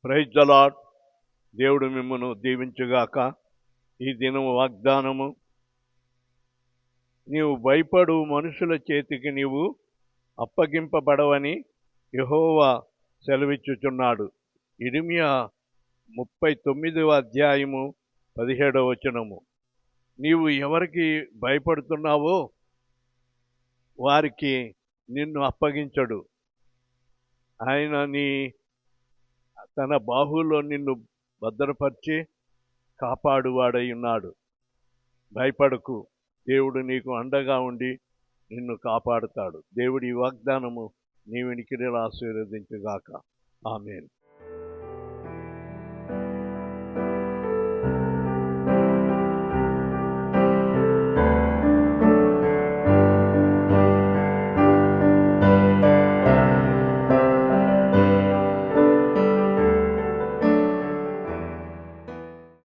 Praise the lord. దేవుడు మిమ్మను దీవించుగాక. ఈ దినము వాగ్దానము, నీవు భయపడు మనుషుల చేతికి నీవు అప్పగింపబడవని యెహోవా సెలవిచ్చుచున్నాడు. ఇర్మీయా 39వ అధ్యాయము 17వ వచనము. నీవు ఎవరికి భయపడుతున్నావో వారికి నిన్ను అప్పగించడు. ఆయన తన బాహులో నిన్ను భద్రపరిచి కాపాడువాడై ఉన్నాడు. భయపడకు, దేవుడు నీకు అండగా ఉండి నిన్ను కాపాడుతాడు. దేవుడి వాగ్దానము నీ వెనుకనే ఆశీర్వదించుగాక. ఆమేన్.